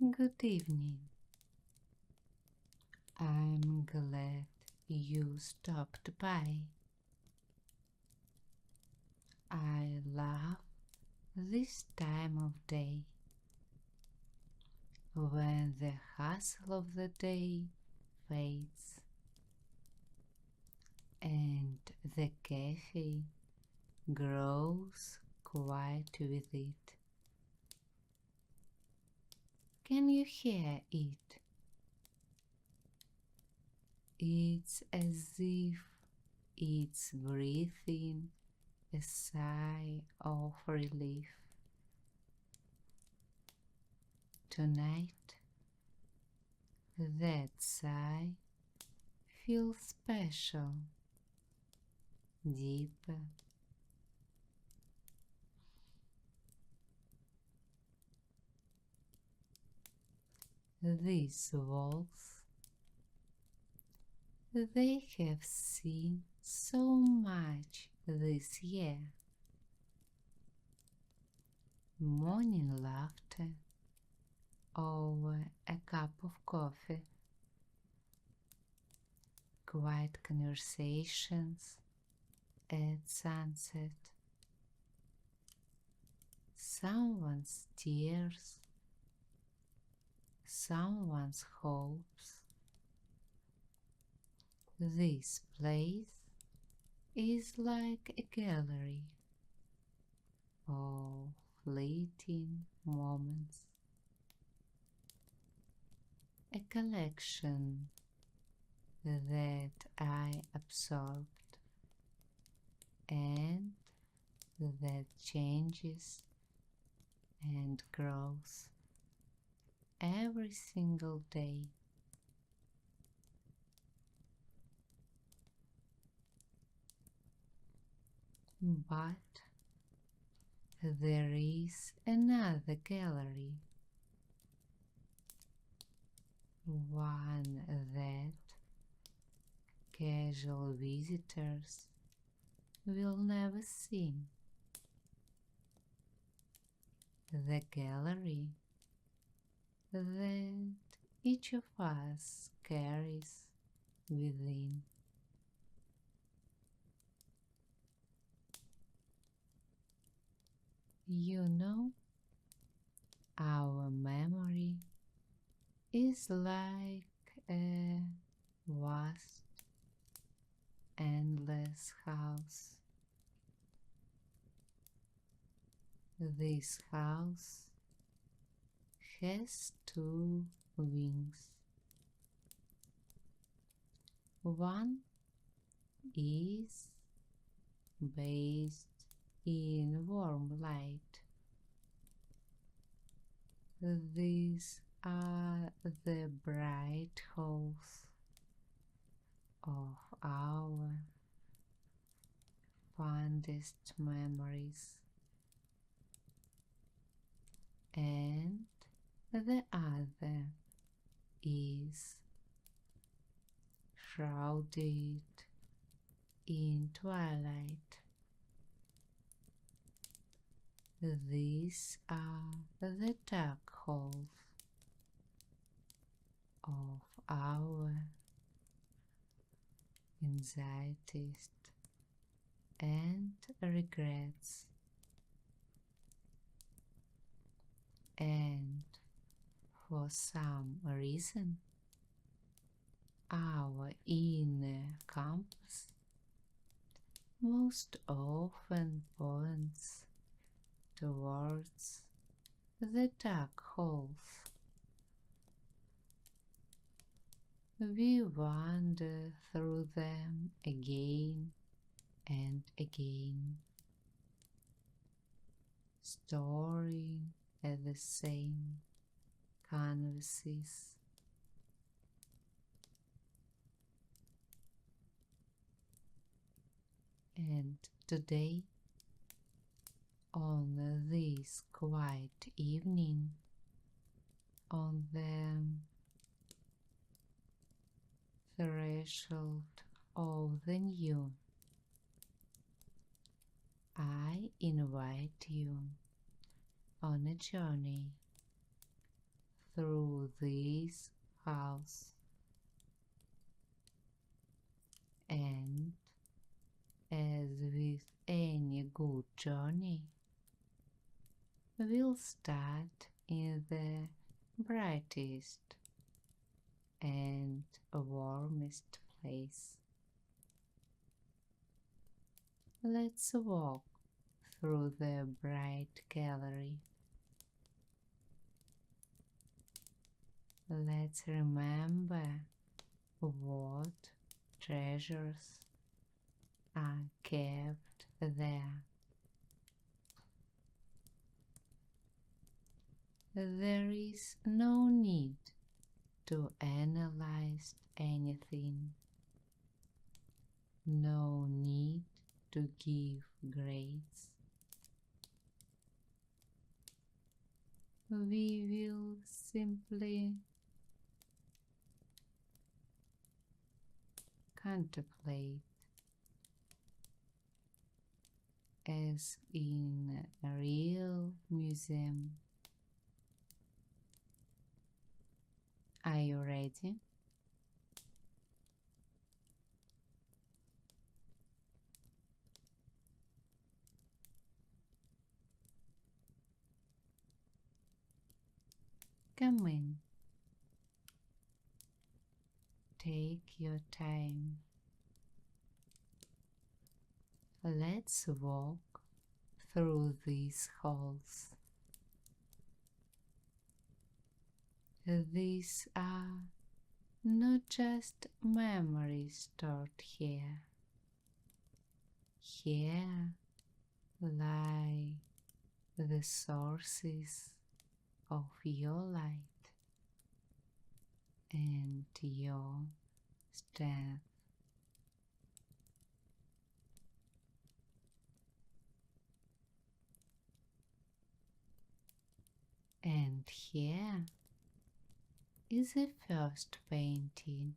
Good evening. I'm glad you stopped by. I love this time of day when the hustle of the day fades and the cafe grows quiet with it. Can you hear it? It's as if it's breathing a sigh of relief. Tonight, that sigh feels special, deeper. These walls, they have seen so much this year. Morning laughter over a cup of coffee, quiet conversations at sunset, someone's tears, someone's hopes. This place is like a gallery of fleeting moments, a collection that I absorbed and that changes and grows every single day. But there is another gallery, one that casual visitors will never see. The gallery that each of us carries within. You know, our memory is like a vast, endless house. This house has two wings. One is based in warm light. These are the bright holes of our fondest memories, and the other is shrouded in twilight. These are the dark holes of our anxieties and regrets. And for some reason, our inner compass most often points towards the dark holes. We wander through them again and again, storing at the same canvases. And today, on this quiet evening, on the threshold of the new, I invite you on a journey through this house, and as with any good journey, we'll start in the brightest and warmest place. Let's walk through the bright gallery. Let's remember what treasures are kept there. There is no need to analyze anything, no need to give grades. We will simply contemplate as in a real museum. Are you ready? Come in. Take your time. Let's walk through these halls. These are not just memories stored here. Here lie the sources of your light and your strength. And here is the first painting.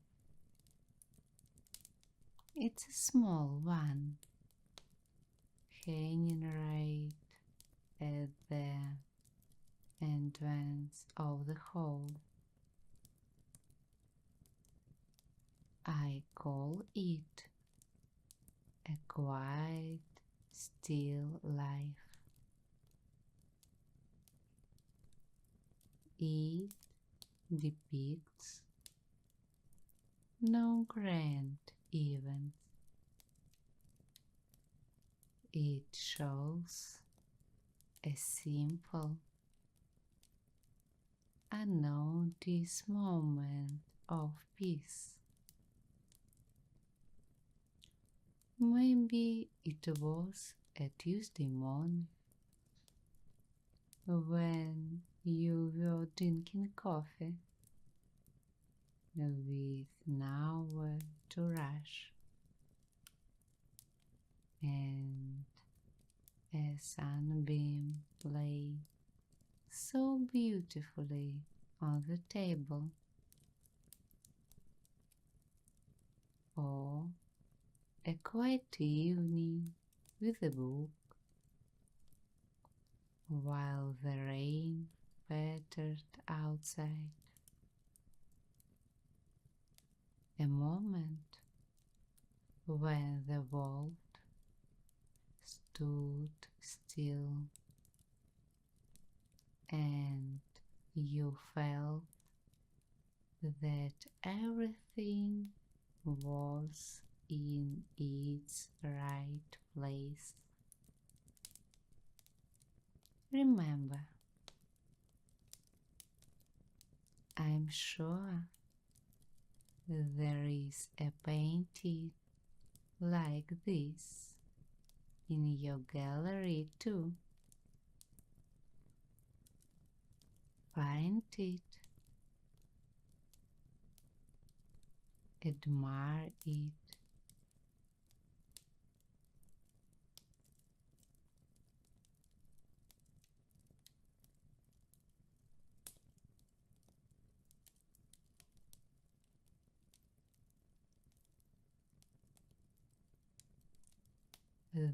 It's a small one, hanging right at the entrance of the hall. I call it a quiet, still life. It depicts no grand events. It shows a simple, unnoticed moment of peace. Maybe it was a Tuesday morning when you were drinking coffee with an hour to rush, and a sunbeam lay so beautifully on the table, or a quiet evening with a book while the rain pattered outside. A moment when the world stood still and you felt that everything was in its right place. Remember, I'm sure there is a painting like this in your gallery too. Find it, admire it,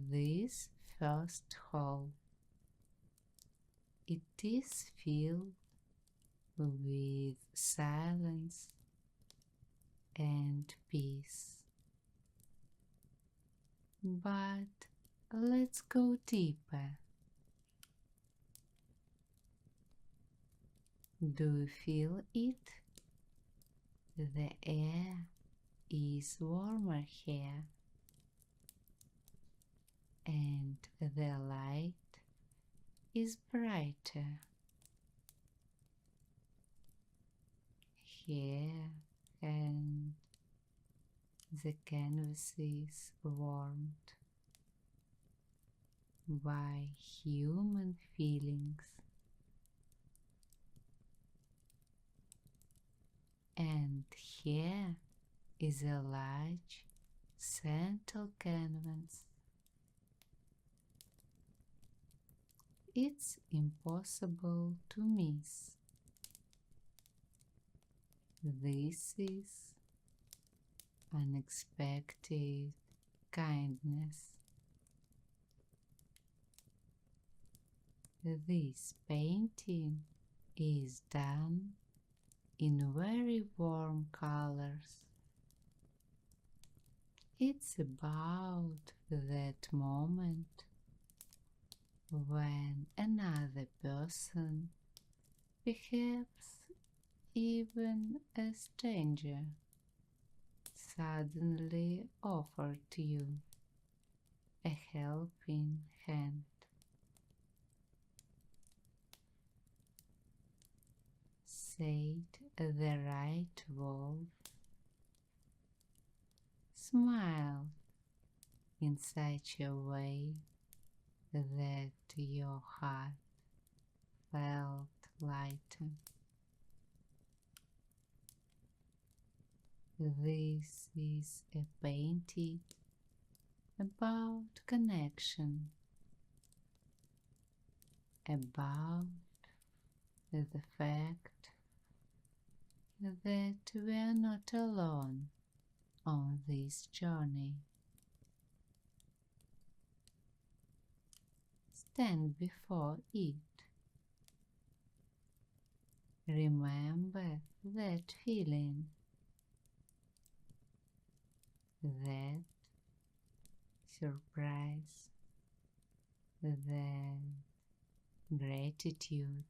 this first hall. It is filled with silence and peace. But let's go deeper. Do you feel it? The air is warmer here, and the light is brighter. Here, and the canvas is warmed by human feelings, and here is a large central canvas. It's impossible to miss. This is unexpected kindness. This painting is done in very warm colors. It's about that moment when another person, perhaps even a stranger, suddenly offered you a helping hand. Said the right word, smiled in such a way that your heart felt lighter. This is a painting about connection, about the fact that we are not alone on this journey. Stand before it. Remember that feeling, that surprise, that gratitude,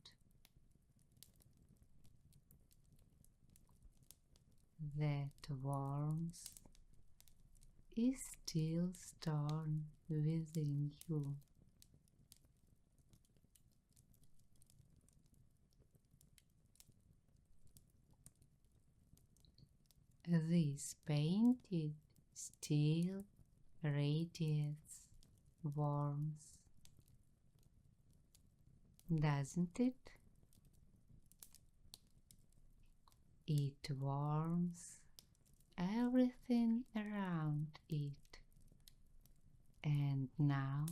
that warmth is still stored within you. This painting still radiates warmth, doesn't it? It warms everything around it. And now,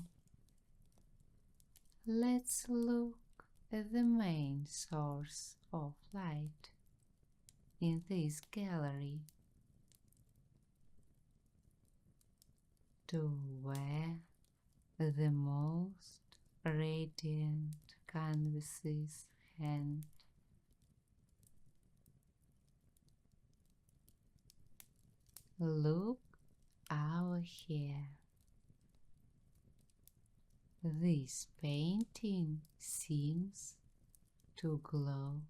let's look at the main source of light in this gallery. To where the most radiant canvases hang. Look over here. This painting seems to glow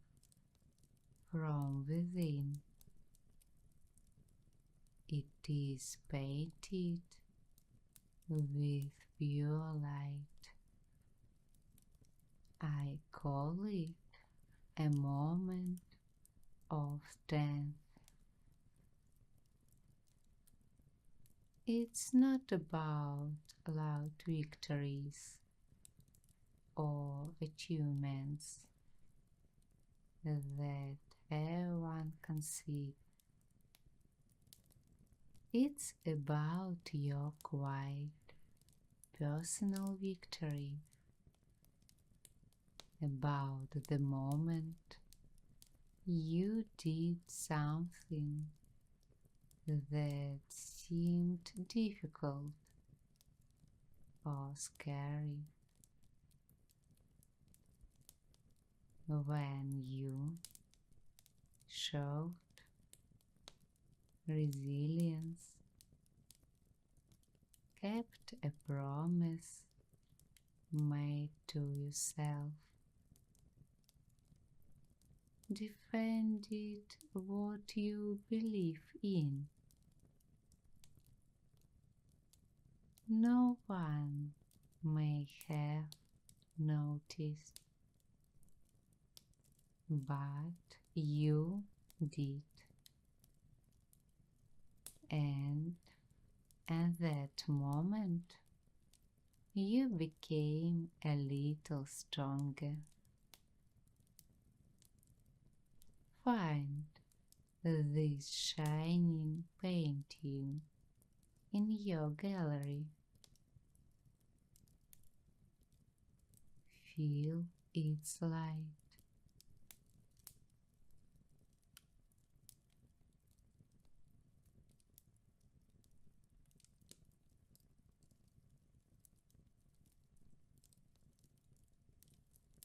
from within. It is painted with pure light. I call it a moment of strength. It's not about loud victories or achievements that everyone can see. It's about your quiet personal victory, about the moment you did something that seemed difficult or scary, when you showed resilience, kept a promise made to yourself, defended what you believe in. No one may have noticed, but you did. And at that moment, you became a little stronger. Find this shining painting in your gallery. Feel its light.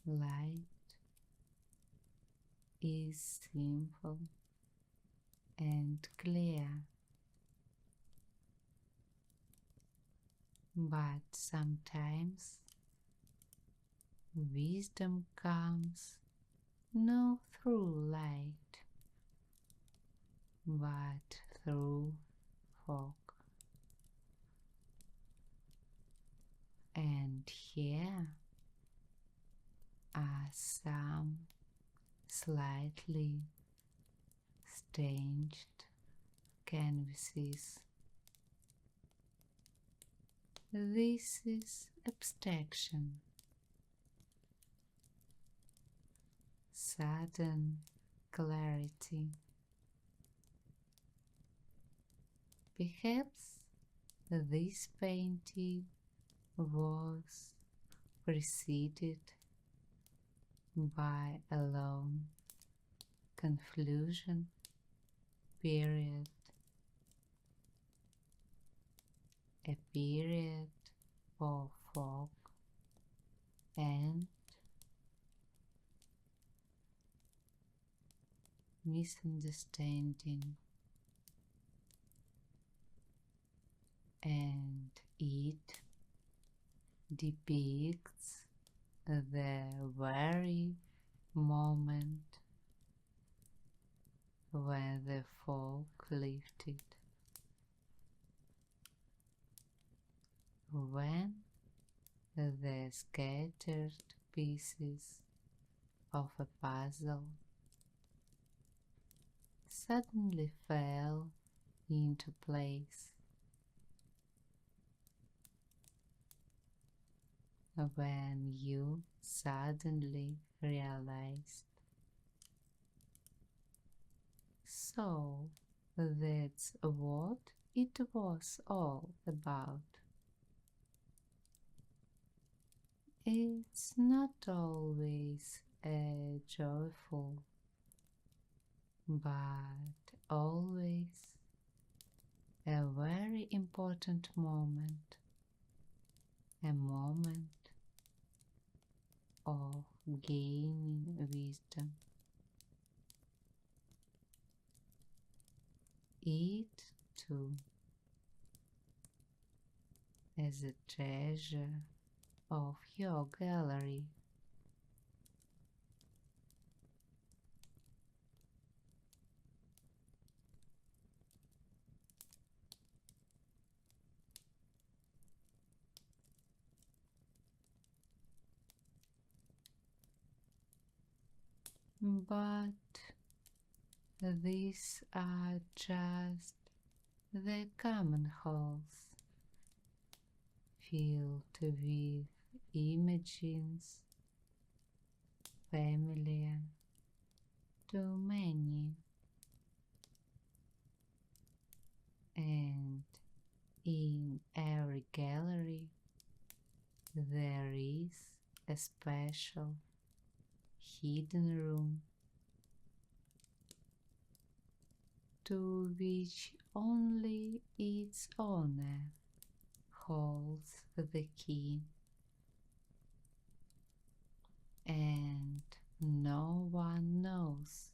Light is simple and clear, but sometimes wisdom comes not through light, but through fog. And here are some slightly stained canvases. This is abstraction, sudden clarity. Perhaps this painting was preceded by a long confusion period, a period of fog and misunderstanding, and it depicts the very moment when the fog lifted, when the scattered pieces of a puzzle suddenly fell into place, when you suddenly realized, so that's what it was all about. It's not always a joyful, but always a very important moment, a moment of gaining wisdom. It too is a treasure of your gallery. But these are just the common halls, filled with images familiar to many, and in every gallery there is a special hidden room to which only its owner holds the key, and no one knows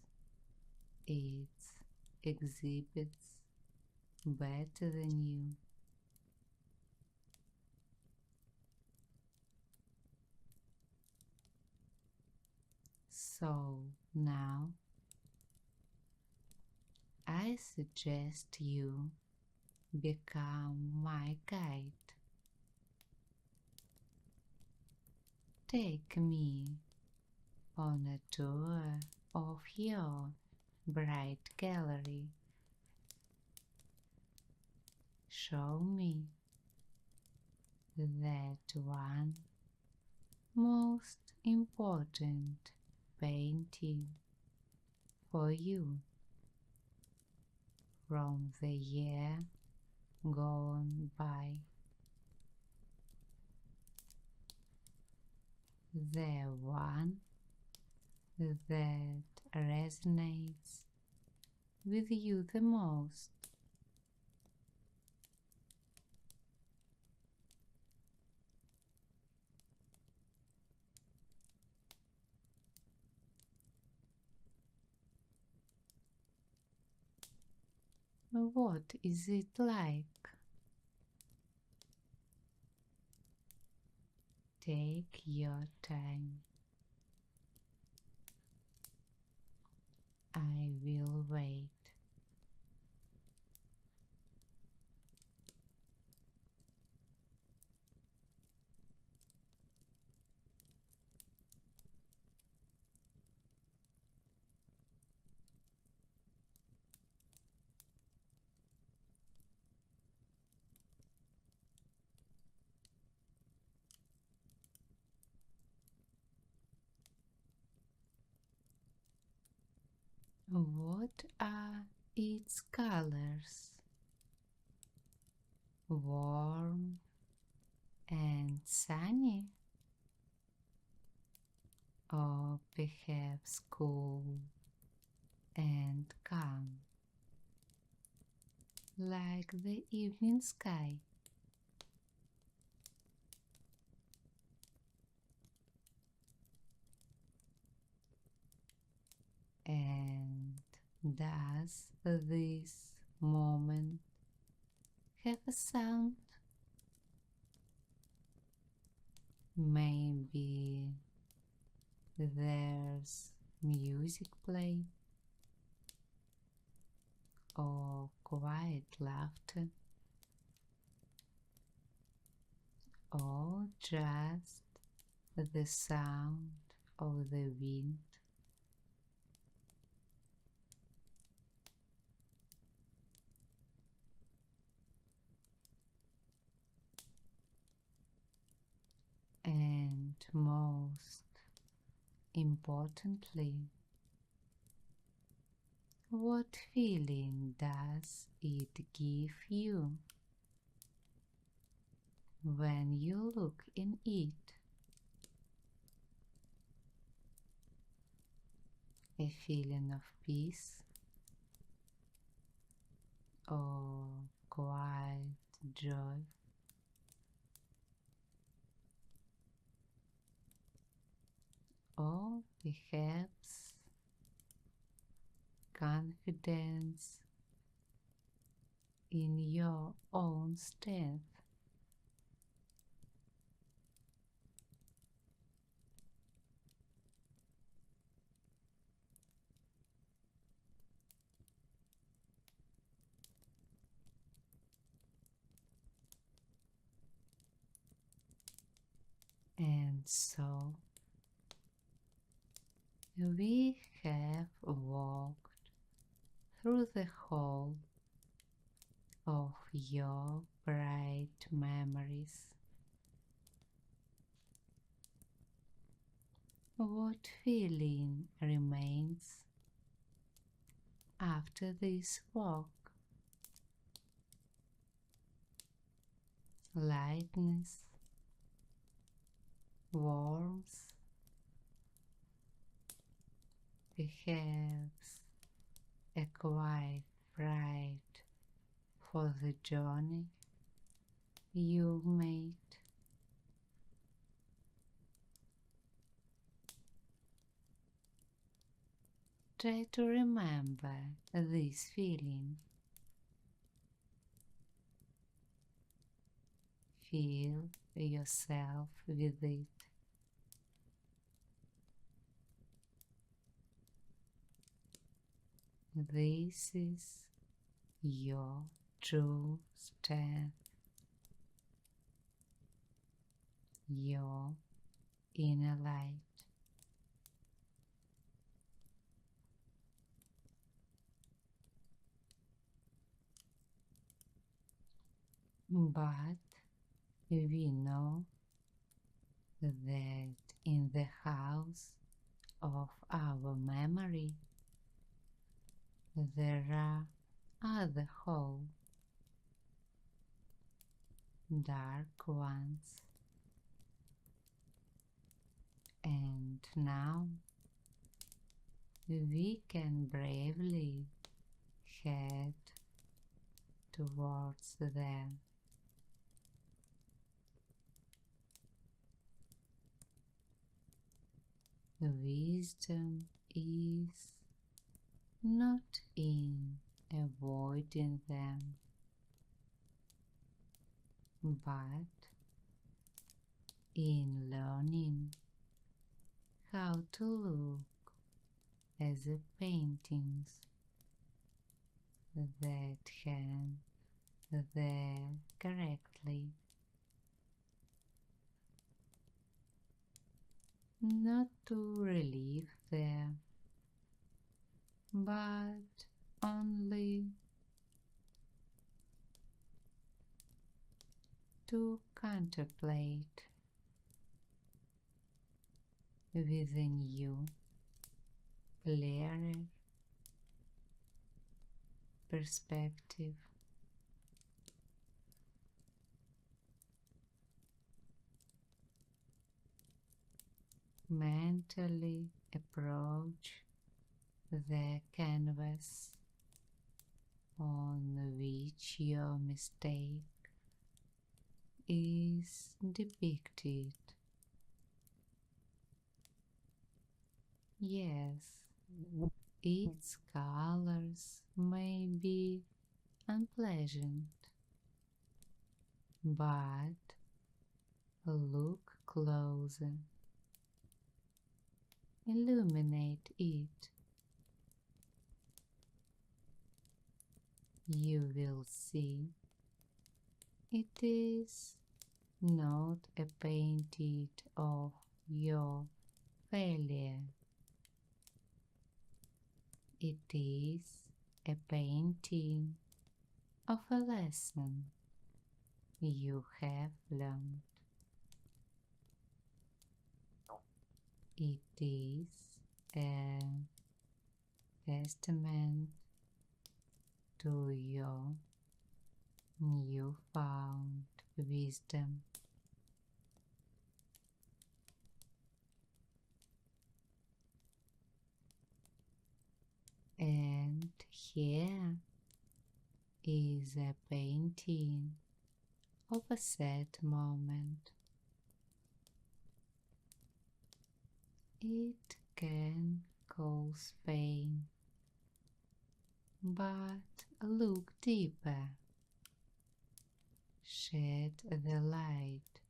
exhibits better than you. So now I suggest you become my guide. Take me on a tour of your bright gallery. Show me that one most important painting for you from the year gone by. The one that resonates with you the most. What is it like? Take your time. I will wait. What are its colors? Warm and sunny, or perhaps cool and calm, like the evening sky? And does this moment have a sound? Maybe there's music playing or quiet laughter or just the sound of the wind. And most importantly, what feeling does it give you when you look in it? A feeling of peace or quiet joy? Or perhaps confidence in your own strength? And so we have walked through the hall of your bright memories. What feeling remains after this walk? Lightness, warmth, perhaps a quiet pride for the journey you made. Try to remember this feeling. Feel yourself with it. This is your true strength, your inner light. But we know that in the house of our memory there are other whole dark ones, and now we can bravely head towards them. Wisdom is not in avoiding them, but in learning how to look at the paintings that hang there correctly, not to relieve them, but only to contemplate with a new, clearer perspective. Mentally approach the canvas on which your mistake is depicted. Yes, its colors may be unpleasant, but look closer. Illuminate it. You will see it is not a painting of your failure. It is a painting of a lesson you have learned. It is a testament to your newfound wisdom. And here is a painting of a sad moment. It can cause pain, but look deeper. Shed the light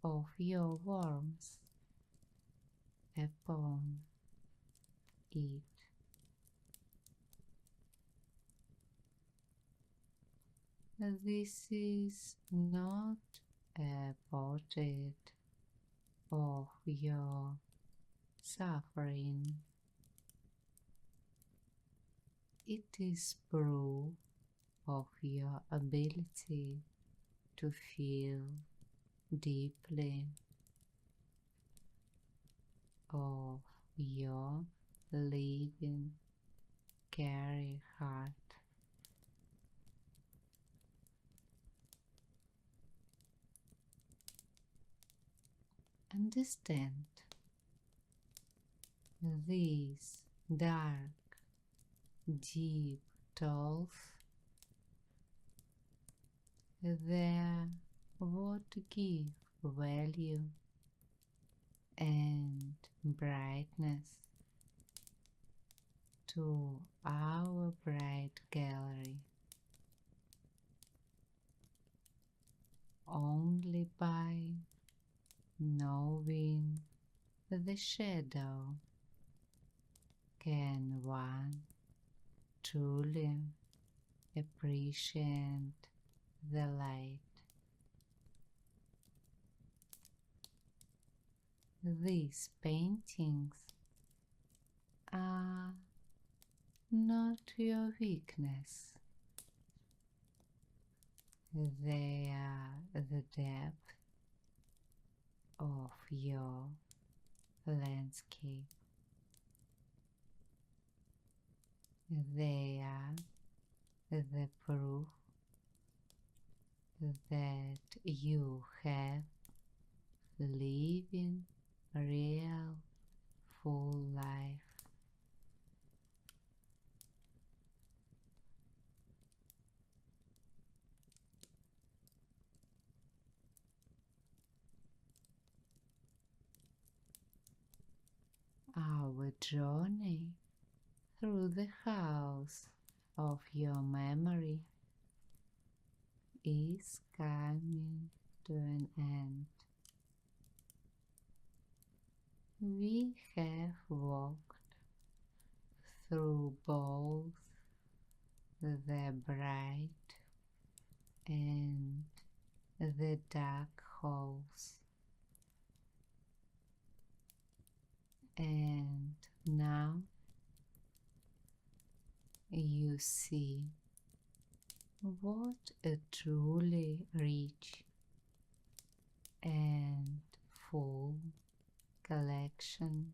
of your warmth upon it. This is not a portrait of your suffering. It is proof of your ability to feel deeply, of your living, caring heart. Understand these dark, deep thoughts. They're what give value and brightness to our bright gallery only by knowing the shadow can one truly appreciate the light. These paintings are not your weakness. They are the depth of your landscape. They are the proof that you have living real full life. Our journey through the house of your memory is coming to an end. We have walked through both the bright and the dark halls, and now you see what a truly rich and full collection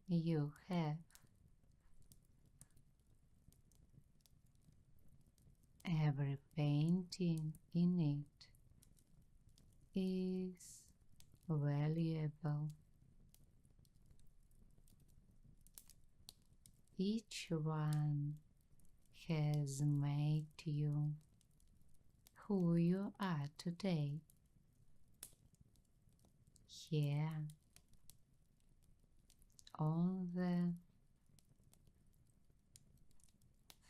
you have. Every painting in it is valuable. Each one has made you who you are today. Here, on the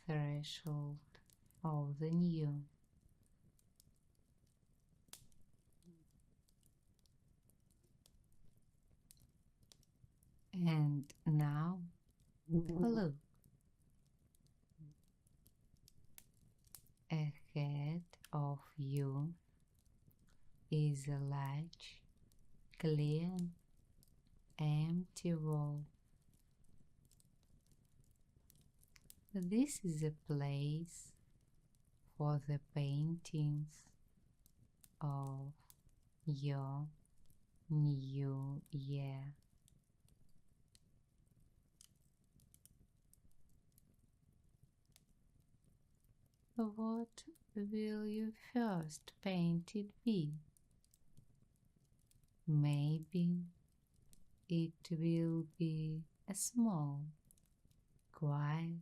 threshold of the new, and now look ahead of you is a large, clear, empty wall. This is a place for the paintings of your new year. What will you first paint it be? Maybe it will be a small, quiet,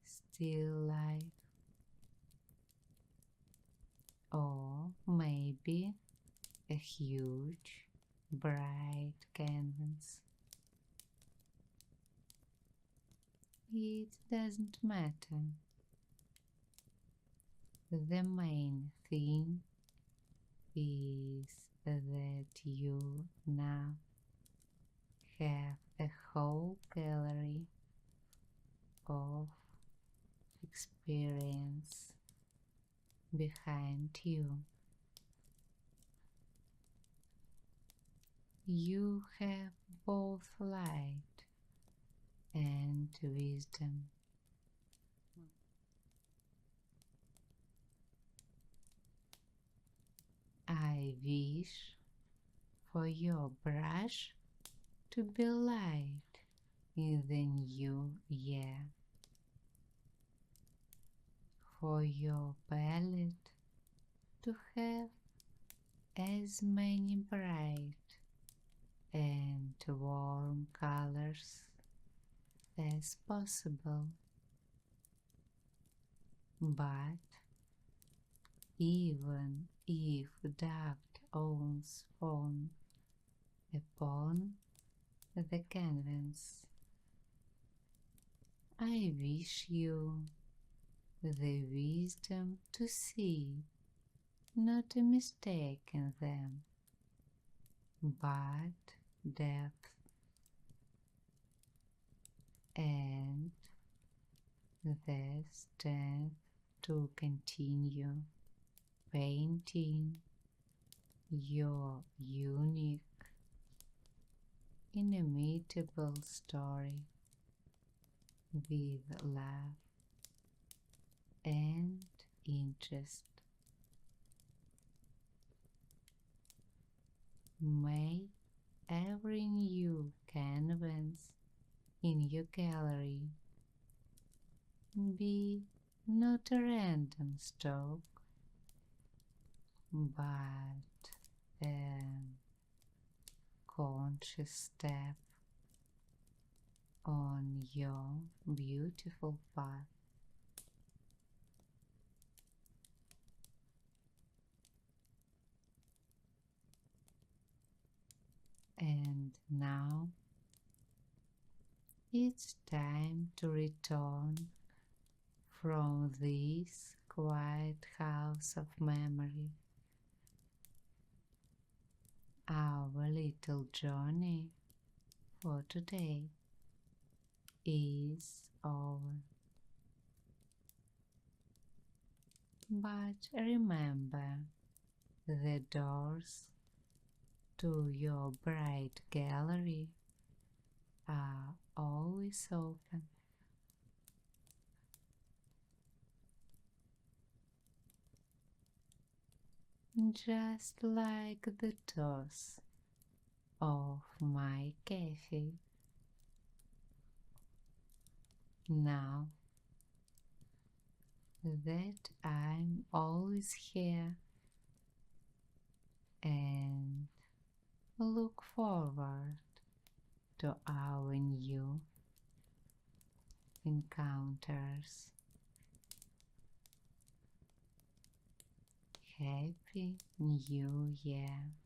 still life, or maybe a huge, bright canvas. It doesn't matter. The main thing is that you now have a whole gallery of experience behind you. You have both light and wisdom. I wish for your brush to be light in the new year, for your palette to have as many bright and warm colors as possible. But even if dark tones fall upon the canvas, I wish you the wisdom to see not a mistake in them, but depth, and the strength to continue painting your unique, inimitable story with love and interest. May every new canvas in your gallery be not a random stroke, but a conscious step on your beautiful path. And now it's time to return from this quiet house of memory. Our little journey for today is over. But remember, the doors to your bright gallery are always open. Just like the doors of my cafe. Now that I'm always here and look forward to our new encounters. Happy New Year!